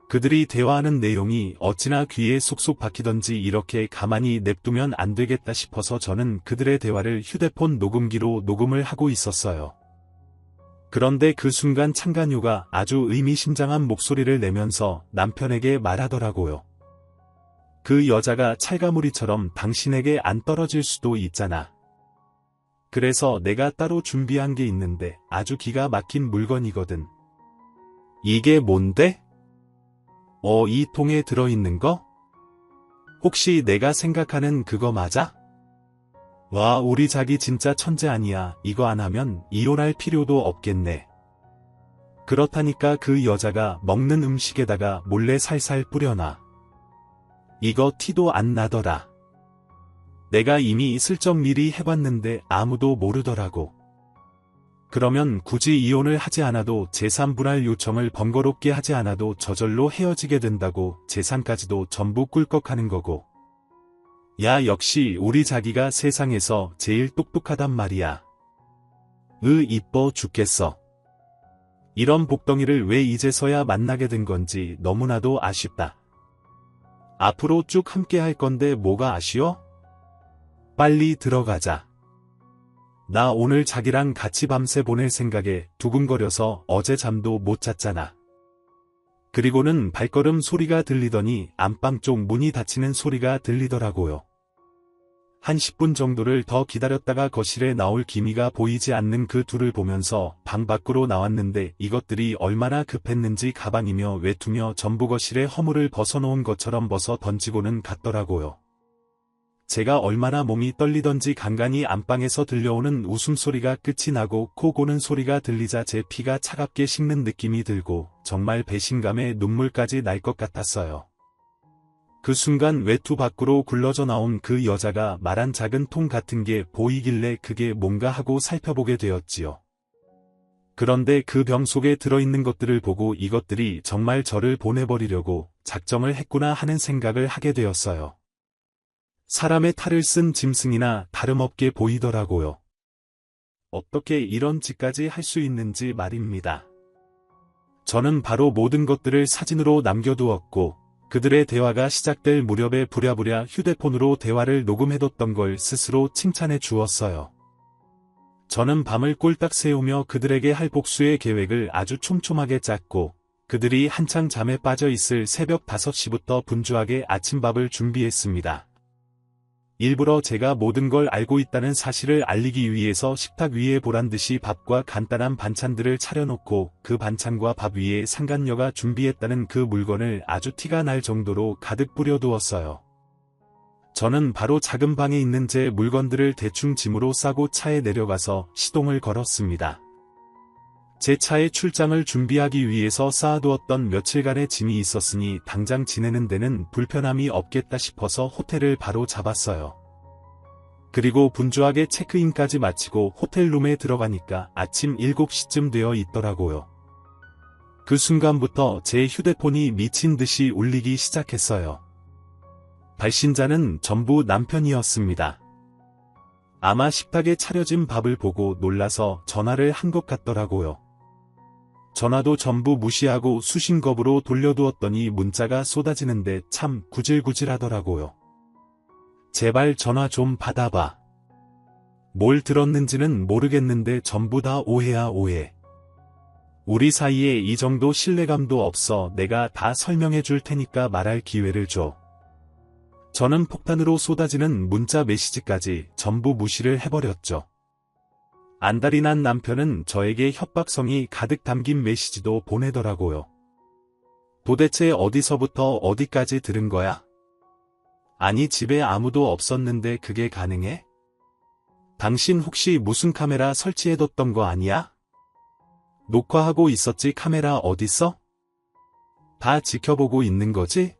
그들이 대화하는 내용이 어찌나 귀에 쏙쏙 박히던지 이렇게 가만히 냅두면 안 되겠다 싶어서 저는 그들의 대화를 휴대폰 녹음기로 녹음을 하고 있었어요. 그런데 그 순간 창간요가 아주 의미심장한 목소리를 내면서 남편에게 말하더라고요. 그 여자가 찰가무리처럼 당신에게 안 떨어질 수도 있잖아. 그래서 내가 따로 준비한 게 있는데 아주 기가 막힌 물건이거든. 이게 뭔데? 이 통에 들어있는 거? 혹시 내가 생각하는 그거 맞아? 와, 우리 자기 진짜 천재 아니야. 이거 안 하면 이혼할 필요도 없겠네. 그렇다니까. 그 여자가 먹는 음식에다가 몰래 살살 뿌려놔. 이거 티도 안 나더라. 내가 이미 슬쩍 미리 해봤는데 아무도 모르더라고. 그러면 굳이 이혼을 하지 않아도 제3분할 요청을 번거롭게 하지 않아도 저절로 헤어지게 된다고. 재산까지도 전부 꿀꺽하는 거고. 야, 역시 우리 자기가 세상에서 제일 똑똑하단 말이야. 이뻐 죽겠어. 이런 복덩이를 왜 이제서야 만나게 된 건지 너무나도 아쉽다. 앞으로 쭉 함께 할 건데 뭐가 아쉬워? 빨리 들어가자. 나 오늘 자기랑 같이 밤새 보낼 생각에 두근거려서 어제 잠도 못 잤잖아. 그리고는 발걸음 소리가 들리더니 안방 쪽 문이 닫히는 소리가 들리더라고요. 한 10분 정도를 더 기다렸다가 거실에 나올 기미가 보이지 않는 그 둘을 보면서 방 밖으로 나왔는데 이것들이 얼마나 급했는지 가방이며 외투며 전부 거실에 허물을 벗어놓은 것처럼 벗어 던지고는 갔더라고요. 제가 얼마나 몸이 떨리던지 간간히 안방에서 들려오는 웃음소리가 끝이 나고 코 고는 소리가 들리자 제 피가 차갑게 식는 느낌이 들고 정말 배신감에 눈물까지 날 것 같았어요. 그 순간 외투 밖으로 굴러져 나온 그 여자가 말한 작은 통 같은 게 보이길래 그게 뭔가 하고 살펴보게 되었지요. 그런데 그 병 속에 들어있는 것들을 보고 이것들이 정말 저를 보내버리려고 작정을 했구나 하는 생각을 하게 되었어요. 사람의 탈을 쓴 짐승이나 다름없게 보이더라고요. 어떻게 이런 짓까지 할 수 있는지 말입니다. 저는 바로 모든 것들을 사진으로 남겨두었고 그들의 대화가 시작될 무렵에 부랴부랴 휴대폰으로 대화를 녹음해뒀던 걸 스스로 칭찬해 주었어요. 저는 밤을 꼴딱 새우며 그들에게 할 복수의 계획을 아주 촘촘하게 짰고 그들이 한창 잠에 빠져 있을 새벽 5시부터 분주하게 아침밥을 준비했습니다. 일부러 제가 모든 걸 알고 있다는 사실을 알리기 위해서 식탁 위에 보란듯이 밥과 간단한 반찬들을 차려놓고 그 반찬과 밥 위에 상간녀가 준비했다는 그 물건을 아주 티가 날 정도로 가득 뿌려두었어요. 저는 바로 작은 방에 있는 제 물건들을 대충 짐으로 싸고 차에 내려가서 시동을 걸었습니다. 제 차의 출장을 준비하기 위해서 쌓아두었던 며칠간의 짐이 있었으니 당장 지내는 데는 불편함이 없겠다 싶어서 호텔을 바로 잡았어요. 그리고 분주하게 체크인까지 마치고 호텔룸에 들어가니까 아침 7시쯤 되어 있더라고요. 그 순간부터 제 휴대폰이 미친 듯이 울리기 시작했어요. 발신자는 전부 남편이었습니다. 아마 식탁에 차려진 밥을 보고 놀라서 전화를 한 것 같더라고요. 전화도 전부 무시하고 수신겁으로 돌려두었더니 문자가 쏟아지는데 참 구질구질하더라고요. 제발 전화 좀 받아봐. 뭘 들었는지는 모르겠는데 전부 다 오해야 오해. 우리 사이에 이 정도 신뢰감도 없어. 내가 다 설명해 줄 테니까 말할 기회를 줘. 저는 폭탄으로 쏟아지는 문자 메시지까지 전부 무시를 해버렸죠. 안달이 난 남편은 저에게 협박성이 가득 담긴 메시지도 보내더라고요. 도대체 어디서부터 어디까지 들은 거야? 아니 집에 아무도 없었는데 그게 가능해? 당신 혹시 무슨 카메라 설치해뒀던 거 아니야? 녹화하고 있었지 카메라 어딨어? 다 지켜보고 있는 거지?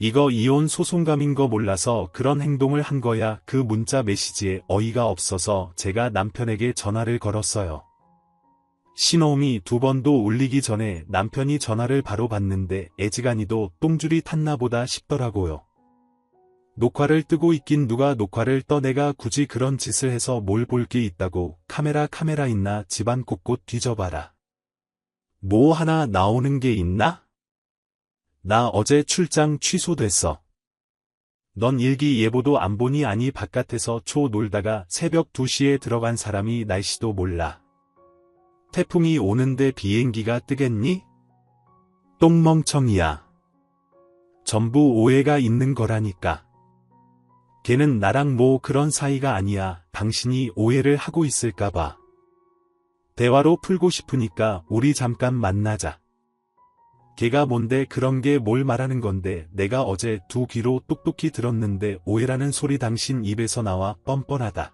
이거 이혼 소송감인 거 몰라서 그런 행동을 한 거야. 그 문자 메시지에 어이가 없어서 제가 남편에게 전화를 걸었어요. 신호음이 2번도 울리기 전에 남편이 전화를 바로 받는데 애지간히도 똥줄이 탔나 보다 싶더라고요. 녹화를 뜨고 있긴 누가 녹화를 떠. 내가 굳이 그런 짓을 해서 뭘 볼 게 있다고. 카메라 있나 집안 곳곳 뒤져봐라. 뭐 하나 나오는 게 있나? 나 어제 출장 취소됐어. 넌 일기예보도 안 보니? 아니 바깥에서 초 놀다가 새벽 2시에 들어간 사람이 날씨도 몰라. 태풍이 오는데 비행기가 뜨겠니? 똥멍청이야. 전부 오해가 있는 거라니까. 걔는 나랑 뭐 그런 사이가 아니야. 당신이 오해를 하고 있을까봐. 대화로 풀고 싶으니까 우리 잠깐 만나자. 걔가 뭔데 그런 게 뭘 말하는 건데. 내가 어제 2귀로 똑똑히 들었는데 오해라는 소리 당신 입에서 나와. 뻔뻔하다.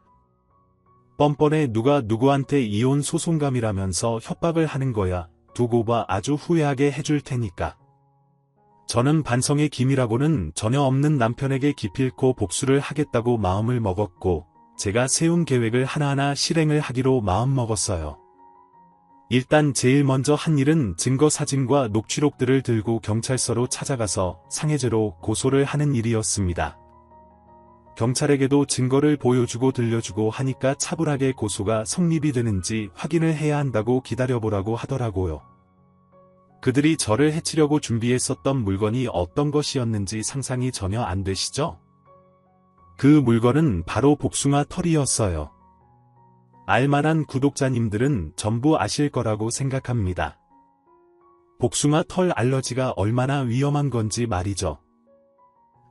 뻔뻔해. 누가 누구한테 이혼 소송감이라면서 협박을 하는 거야. 두고 봐. 아주 후회하게 해줄 테니까. 저는 반성의 기미라고는 전혀 없는 남편에게 기필코 복수를 하겠다고 마음을 먹었고 제가 세운 계획을 하나하나 실행을 하기로 마음먹었어요. 일단 제일 먼저 한 일은 증거 사진과 녹취록들을 들고 경찰서로 찾아가서 상해죄로 고소를 하는 일이었습니다. 경찰에게도 증거를 보여주고 들려주고 하니까 차분하게 고소가 성립이 되는지 확인을 해야 한다고 기다려보라고 하더라고요. 그들이 저를 해치려고 준비했었던 물건이 어떤 것이었는지 상상이 전혀 안 되시죠? 그 물건은 바로 복숭아 털이었어요. 알만한 구독자님들은 전부 아실 거라고 생각합니다. 복숭아 털 알러지가 얼마나 위험한 건지 말이죠.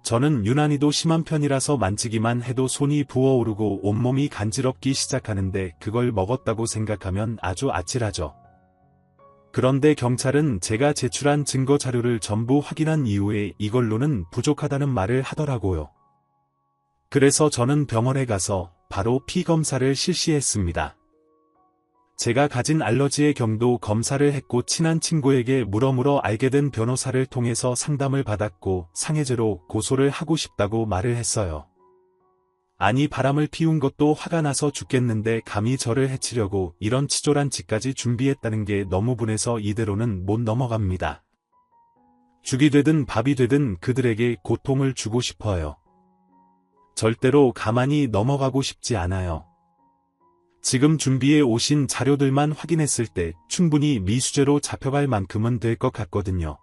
저는 유난히도 심한 편이라서 만지기만 해도 손이 부어오르고 온몸이 간지럽기 시작하는데 그걸 먹었다고 생각하면 아주 아찔하죠. 그런데 경찰은 제가 제출한 증거 자료를 전부 확인한 이후에 이걸로는 부족하다는 말을 하더라고요. 그래서 저는 병원에 가서 바로 피 검사를 실시했습니다. 제가 가진 알러지의 경도 검사를 했고 친한 친구에게 물어물어 알게 된 변호사를 통해서 상담을 받았고 상해죄로 고소를 하고 싶다고 말을 했어요. 아니 바람을 피운 것도 화가 나서 죽겠는데 감히 저를 해치려고 이런 치졸한 짓까지 준비했다는 게 너무 분해서 이대로는 못 넘어갑니다. 죽이 되든 밥이 되든 그들에게 고통을 주고 싶어요. 절대로 가만히 넘어가고 싶지 않아요. 지금 준비해 오신 자료들만 확인했을 때 충분히 미수죄로 잡혀갈 만큼은 될 것 같거든요.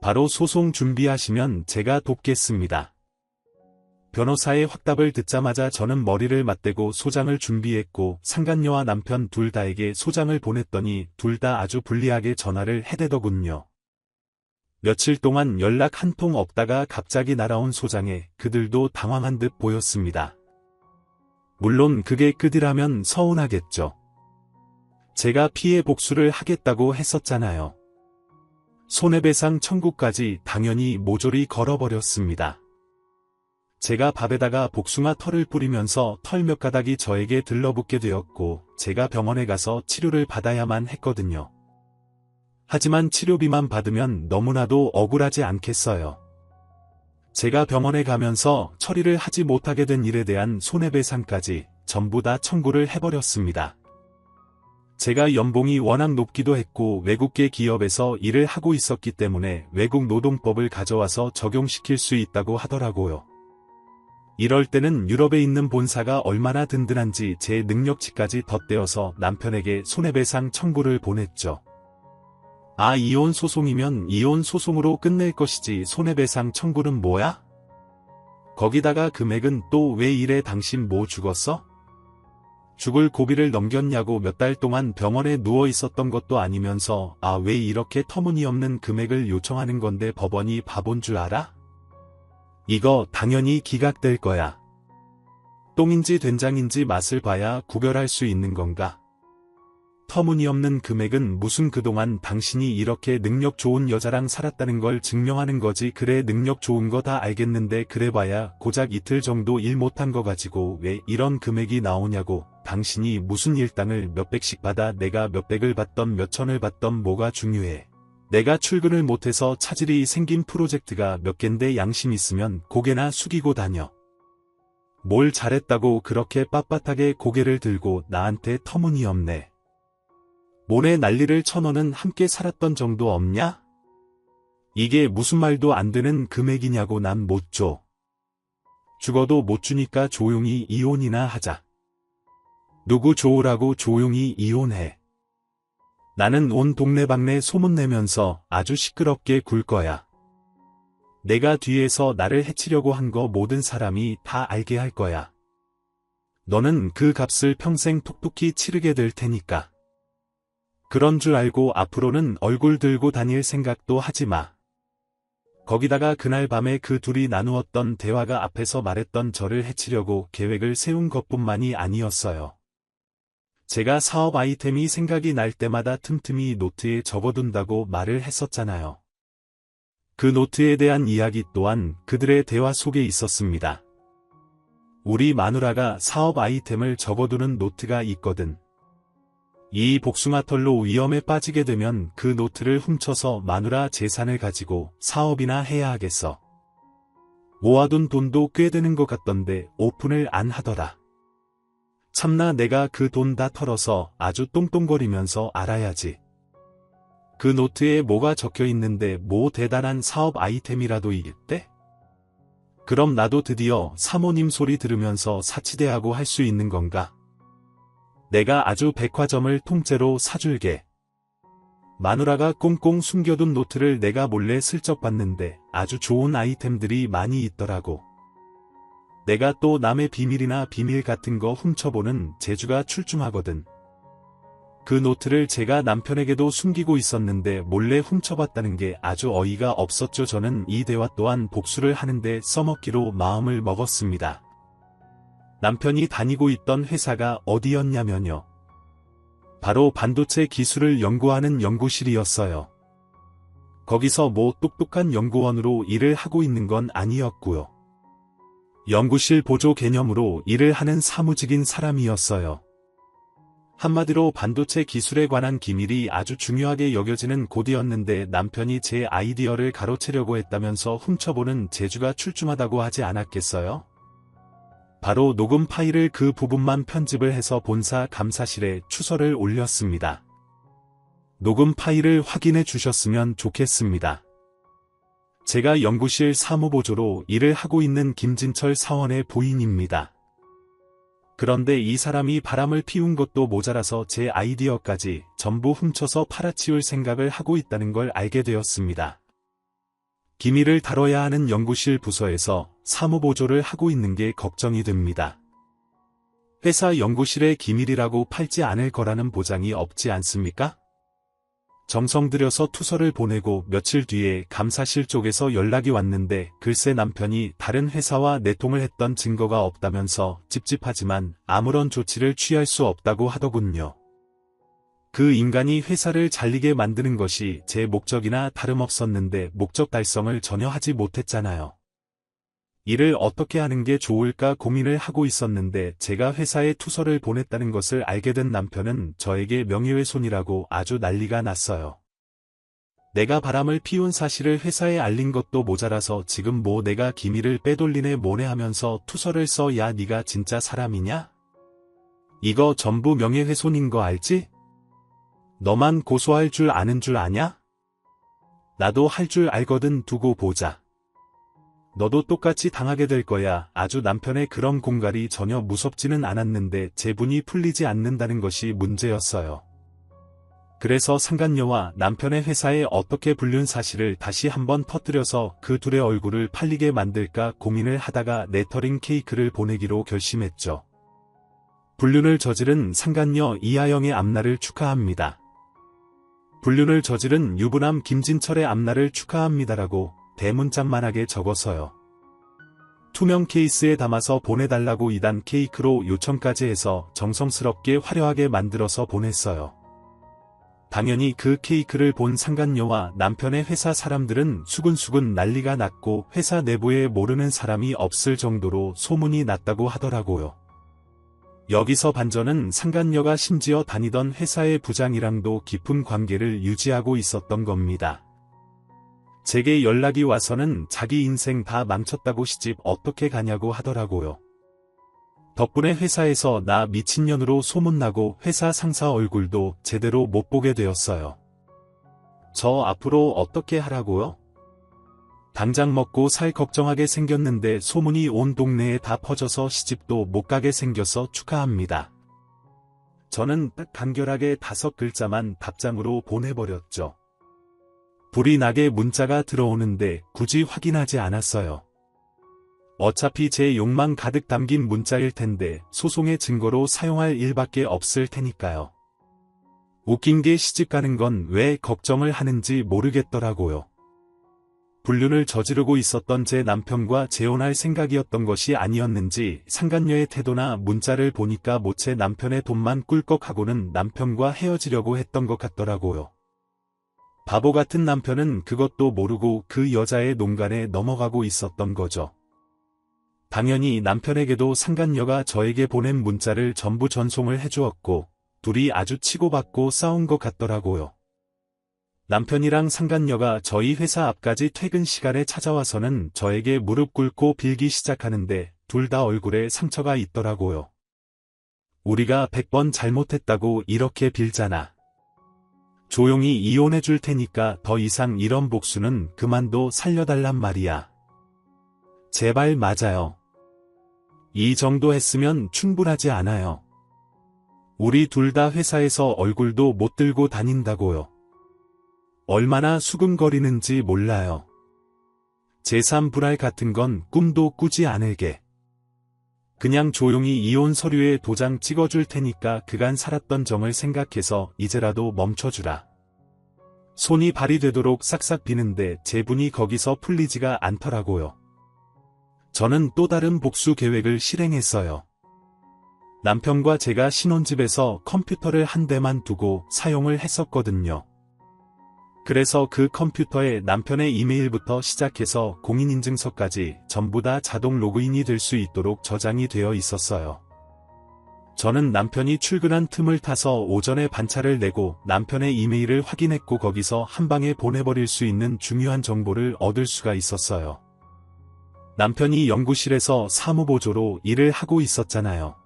바로 소송 준비하시면 제가 돕겠습니다. 변호사의 확답을 듣자마자 저는 머리를 맞대고 소장을 준비했고 상간녀와 남편 둘 다에게 소장을 보냈더니 둘 다 아주 불리하게 전화를 해대더군요. 며칠 동안 연락 한 통 없다가 갑자기 날아온 소장에 그들도 당황한 듯 보였습니다. 물론 그게 끝이라면 서운하겠죠. 제가 피해 복수를 하겠다고 했었잖아요. 손해배상 청구까지 당연히 모조리 걸어버렸습니다. 제가 밥에다가 복숭아 털을 뿌리면서 털 몇 가닥이 저에게 들러붙게 되었고 제가 병원에 가서 치료를 받아야만 했거든요. 하지만 치료비만 받으면 너무나도 억울하지 않겠어요. 제가 병원에 가면서 처리를 하지 못하게 된 일에 대한 손해배상까지 전부 다 청구를 해버렸습니다. 제가 연봉이 워낙 높기도 했고 외국계 기업에서 일을 하고 있었기 때문에 외국 노동법을 가져와서 적용시킬 수 있다고 하더라고요. 이럴 때는 유럽에 있는 본사가 얼마나 든든한지 제 능력치까지 덧대어서 남편에게 손해배상 청구를 보냈죠. 이혼 소송이면 이혼 소송으로 끝낼 것이지 손해배상 청구는 뭐야? 거기다가 금액은 또 왜 이래 당신 뭐 죽었어? 죽을 고비를 넘겼냐고 몇 달 동안 병원에 누워 있었던 것도 아니면서 왜 이렇게 터무니없는 금액을 요청하는 건데 법원이 바본 줄 알아? 이거 당연히 기각될 거야. 똥인지 된장인지 맛을 봐야 구별할 수 있는 건가? 터무니없는 금액은 무슨 그동안 당신이 이렇게 능력 좋은 여자랑 살았다는 걸 증명하는 거지. 그래 능력 좋은 거 다 알겠는데 그래봐야 고작 이틀 정도 일 못한 거 가지고 왜 이런 금액이 나오냐고. 당신이 무슨 일당을 몇백씩 받아 내가 몇백을 받던 몇천을 받던 뭐가 중요해. 내가 출근을 못해서 차질이 생긴 프로젝트가 몇 갠데 양심 있으면 고개나 숙이고 다녀. 뭘 잘했다고 그렇게 빳빳하게 고개를 들고 나한테 터무니없네. 모래 난리를 쳐. 너는 함께 살았던 정도 없냐? 이게 무슨 말도 안 되는 금액이냐고. 난 못 줘. 죽어도 못 주니까 조용히 이혼이나 하자. 누구 좋으라고 조용히 이혼해. 나는 온 동네방네 소문내면서 아주 시끄럽게 굴 거야. 내가 뒤에서 나를 해치려고 한 거 모든 사람이 다 알게 할 거야. 너는 그 값을 평생 톡톡히 치르게 될 테니까. 그런 줄 알고 앞으로는 얼굴 들고 다닐 생각도 하지 마. 거기다가 그날 밤에 그 둘이 나누었던 대화가 앞에서 말했던 저를 해치려고 계획을 세운 것뿐만이 아니었어요. 제가 사업 아이템이 생각이 날 때마다 틈틈이 노트에 적어둔다고 말을 했었잖아요. 그 노트에 대한 이야기 또한 그들의 대화 속에 있었습니다. 우리 마누라가 사업 아이템을 적어두는 노트가 있거든. 이 복숭아털로 위험에 빠지게 되면 그 노트를 훔쳐서 마누라 재산을 가지고 사업이나 해야 하겠어. 모아둔 돈도 꽤 되는 것 같던데 오픈을 안 하더라. 참나 내가 그 돈 다 털어서 아주 똥똥거리면서 알아야지. 그 노트에 뭐가 적혀 있는데 뭐 대단한 사업 아이템이라도 있대? 그럼 나도 드디어 사모님 소리 들으면서 사치대하고 할 수 있는 건가? 내가 아주 백화점을 통째로 사줄게. 마누라가 꽁꽁 숨겨둔 노트를 내가 몰래 슬쩍 봤는데 아주 좋은 아이템들이 많이 있더라고. 내가 또 남의 비밀이나 비밀 같은 거 훔쳐보는 재주가 출중하거든. 그 노트를 제가 남편에게도 숨기고 있었는데 몰래 훔쳐봤다는 게 아주 어이가 없었죠. 저는 이 대화 또한 복수를 하는데 써먹기로 마음을 먹었습니다. 남편이 다니고 있던 회사가 어디였냐면요. 바로 반도체 기술을 연구하는 연구실이었어요. 거기서 뭐 똑똑한 연구원으로 일을 하고 있는 건 아니었고요. 연구실 보조 개념으로 일을 하는 사무직인 사람이었어요. 한마디로 반도체 기술에 관한 기밀이 아주 중요하게 여겨지는 곳이었는데 남편이 제 아이디어를 가로채려고 했다면서 훔쳐보는 재주가 출중하다고 하지 않았겠어요? 바로 녹음 파일을 그 부분만 편집을 해서 본사 감사실에 추서를 올렸습니다. 녹음 파일을 확인해 주셨으면 좋겠습니다. 제가 연구실 사무보조로 일을 하고 있는 김진철 사원의 부인입니다. 그런데 이 사람이 바람을 피운 것도 모자라서 제 아이디어까지 전부 훔쳐서 팔아치울 생각을 하고 있다는 걸 알게 되었습니다. 기밀을 다뤄야 하는 연구실 부서에서 사무보조를 하고 있는 게 걱정이 됩니다. 회사 연구실의 기밀이라고 팔지 않을 거라는 보장이 없지 않습니까? 정성 들여서 투서를 보내고 며칠 뒤에 감사실 쪽에서 연락이 왔는데 글쎄 남편이 다른 회사와 내통을 했던 증거가 없다면서 찝찝하지만 아무런 조치를 취할 수 없다고 하더군요. 그 인간이 회사를 잘리게 만드는 것이 제 목적이나 다름없었는데 목적 달성을 전혀 하지 못했잖아요. 일을 어떻게 하는 게 좋을까 고민을 하고 있었는데 제가 회사에 투서를 보냈다는 것을 알게 된 남편은 저에게 명예훼손이라고 아주 난리가 났어요. 내가 바람을 피운 사실을 회사에 알린 것도 모자라서 지금 뭐 내가 기밀을 빼돌리네 뭐네 하면서 투서를 써. 야 네가 진짜 사람이냐? 이거 전부 명예훼손인 거 알지? 너만 고소할 줄 아는 줄 아냐? 나도 할 줄 알거든. 두고 보자. 너도 똑같이 당하게 될 거야. 아주 남편의 그런 공갈이 전혀 무섭지는 않았는데 제분이 풀리지 않는다는 것이 문제였어요. 그래서 상간녀와 남편의 회사에 어떻게 불륜 사실을 다시 한번 터뜨려서 그 둘의 얼굴을 팔리게 만들까 고민을 하다가 레터링 케이크를 보내기로 결심했죠. 불륜을 저지른 상간녀 이하영의 앞날을 축하합니다. 불륜을 저지른 유부남 김진철의 앞날을 축하합니다라고 대문짝만하게 적어서요. 투명 케이스에 담아서 보내달라고 2단 케이크로 요청까지 해서 정성스럽게 화려하게 만들어서 보냈어요. 당연히 그 케이크를 본 상간녀와 남편의 회사 사람들은 수근수근 난리가 났고 회사 내부에 모르는 사람이 없을 정도로 소문이 났다고 하더라고요. 여기서 반전은 상간녀가 심지어 다니던 회사의 부장이랑도 깊은 관계를 유지하고 있었던 겁니다. 제게 연락이 와서는 자기 인생 다 망쳤다고 시집 어떻게 가냐고 하더라고요. 덕분에 회사에서 나 미친년으로 소문나고 회사 상사 얼굴도 제대로 못 보게 되었어요. 저 앞으로 어떻게 하라고요? 당장 먹고 살 걱정하게 생겼는데 소문이 온 동네에 다 퍼져서 시집도 못 가게 생겨서 축하합니다. 저는 딱 간결하게 5글자만 답장으로 보내버렸죠. 불이 나게 문자가 들어오는데 굳이 확인하지 않았어요. 어차피 제 욕망 가득 담긴 문자일 텐데 소송의 증거로 사용할 일밖에 없을 테니까요. 웃긴 게 시집 가는 건 왜 걱정을 하는지 모르겠더라고요. 불륜을 저지르고 있었던 제 남편과 재혼할 생각이었던 것이 아니었는지 상간녀의 태도나 문자를 보니까 모체 남편의 돈만 꿀꺽하고는 남편과 헤어지려고 했던 것 같더라고요. 바보 같은 남편은 그것도 모르고 그 여자의 농간에 넘어가고 있었던 거죠. 당연히 남편에게도 상간녀가 저에게 보낸 문자를 전부 전송을 해주었고 둘이 아주 치고받고 싸운 것 같더라고요. 남편이랑 상간녀가 저희 회사 앞까지 퇴근 시간에 찾아와서는 저에게 무릎 꿇고 빌기 시작하는데 둘 다 얼굴에 상처가 있더라고요. 우리가 100번 잘못했다고 이렇게 빌잖아. 조용히 이혼해 줄 테니까 더 이상 이런 복수는 그만둬 살려달란 말이야. 제발 맞아요. 이 정도 했으면 충분하지 않아요. 우리 둘 다 회사에서 얼굴도 못 들고 다닌다고요. 얼마나 수근거리는지 몰라요. 제3불알 같은 건 꿈도 꾸지 않을게. 그냥 조용히 이혼 서류에 도장 찍어줄 테니까 그간 살았던 정을 생각해서 이제라도 멈춰주라. 손이 발이 되도록 싹싹 비는데 제분이 거기서 풀리지가 않더라고요. 저는 또 다른 복수 계획을 실행했어요. 남편과 제가 신혼집에서 컴퓨터를 한 대만 두고 사용을 했었거든요. 그래서 그 컴퓨터에 남편의 이메일부터 시작해서 공인인증서까지 전부 다 자동 로그인이 될 수 있도록 저장이 되어 있었어요. 저는 남편이 출근한 틈을 타서 오전에 반차를 내고 남편의 이메일을 확인했고 거기서 한 방에 보내버릴 수 있는 중요한 정보를 얻을 수가 있었어요. 남편이 연구실에서 사무보조로 일을 하고 있었잖아요.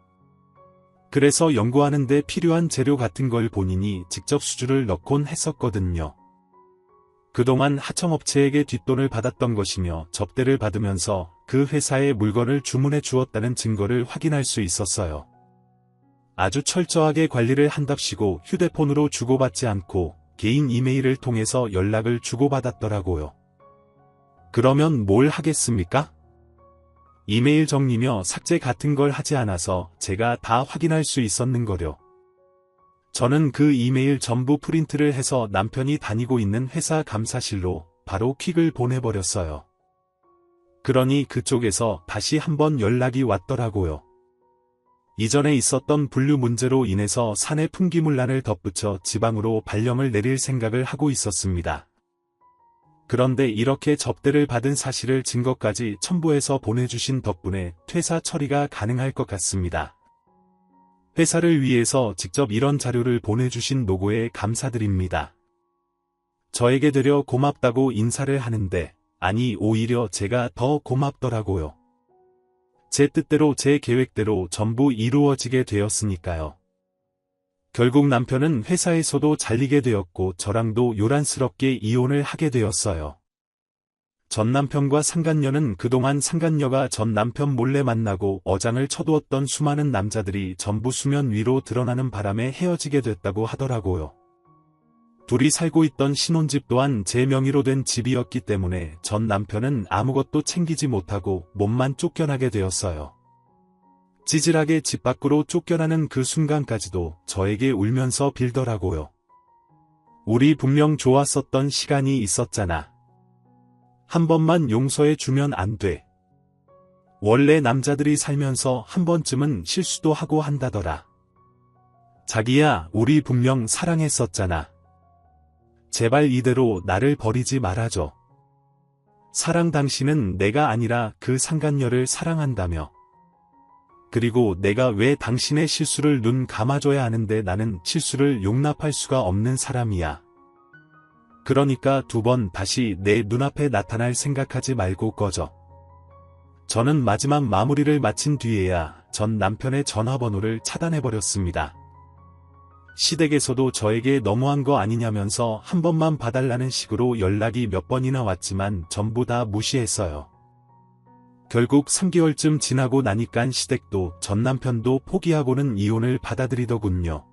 그래서 연구하는 데 필요한 재료 같은 걸 본인이 직접 수주를 넣곤 했었거든요. 그동안 하청업체에게 뒷돈을 받았던 것이며 접대를 받으면서 그 회사에 물건을 주문해 주었다는 증거를 확인할 수 있었어요. 아주 철저하게 관리를 한답시고 휴대폰으로 주고받지 않고 개인 이메일을 통해서 연락을 주고받았더라고요. 그러면 뭘 하겠습니까? 이메일 정리며 삭제 같은 걸 하지 않아서 제가 다 확인할 수 있었는 거려. 저는 그 이메일 전부 프린트를 해서 남편이 다니고 있는 회사 감사실로 바로 퀵을 보내버렸어요. 그러니 그쪽에서 다시 한번 연락이 왔더라고요. 이전에 있었던 분류 문제로 인해서 사내 풍기문란을 덧붙여 지방으로 발령을 내릴 생각을 하고 있었습니다. 그런데 이렇게 접대를 받은 사실을 증거까지 첨부해서 보내주신 덕분에 퇴사 처리가 가능할 것 같습니다. 회사를 위해서 직접 이런 자료를 보내주신 노고에 감사드립니다. 저에게 되려 고맙다고 인사를 하는데, 아니 오히려 제가 더 고맙더라고요. 제 뜻대로 제 계획대로 전부 이루어지게 되었으니까요. 결국 남편은 회사에서도 잘리게 되었고 저랑도 요란스럽게 이혼을 하게 되었어요. 전 남편과 상간녀는 그동안 상간녀가 전 남편 몰래 만나고 어장을 쳐두었던 수많은 남자들이 전부 수면 위로 드러나는 바람에 헤어지게 됐다고 하더라고요. 둘이 살고 있던 신혼집 또한 제 명의로 된 집이었기 때문에 전 남편은 아무것도 챙기지 못하고 몸만 쫓겨나게 되었어요. 찌질하게 집 밖으로 쫓겨나는 그 순간까지도 저에게 울면서 빌더라고요. 우리 분명 좋았었던 시간이 있었잖아. 한 번만 용서해 주면 안 돼. 원래 남자들이 살면서 한 번쯤은 실수도 하고 한다더라. 자기야, 우리 분명 사랑했었잖아. 제발 이대로 나를 버리지 말아줘. 사랑 당신은 내가 아니라 그 상간녀를 사랑한다며. 그리고 내가 왜 당신의 실수를 눈 감아줘야 하는데 나는 실수를 용납할 수가 없는 사람이야. 그러니까 두 번 다시 내 눈앞에 나타날 생각하지 말고 꺼져. 저는 마지막 마무리를 마친 뒤에야 전 남편의 전화번호를 차단해버렸습니다. 시댁에서도 저에게 너무한 거 아니냐면서 한 번만 봐달라는 식으로 연락이 몇 번이나 왔지만 전부 다 무시했어요. 결국 3개월쯤 지나고 나니깐 시댁도 전 남편도 포기하고는 이혼을 받아들이더군요.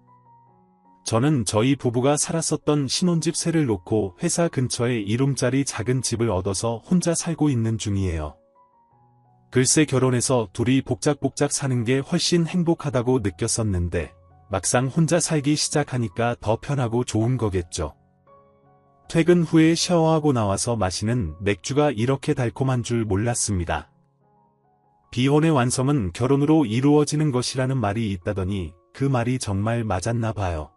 저는 저희 부부가 살았었던 신혼집 세를 놓고 회사 근처에 1룸짜리 작은 집을 얻어서 혼자 살고 있는 중이에요. 글쎄 결혼해서 둘이 복작복작 사는 게 훨씬 행복하다고 느꼈었는데 막상 혼자 살기 시작하니까 더 편하고 좋은 거겠죠. 퇴근 후에 샤워하고 나와서 마시는 맥주가 이렇게 달콤한 줄 몰랐습니다. 비혼의 완성은 결혼으로 이루어지는 것이라는 말이 있다더니 그 말이 정말 맞았나 봐요.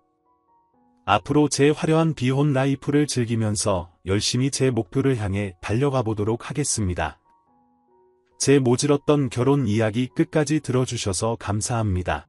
앞으로 제 화려한 비혼 라이프를 즐기면서 열심히 제 목표를 향해 달려가 보도록 하겠습니다. 제 모질었던 결혼 이야기 끝까지 들어주셔서 감사합니다.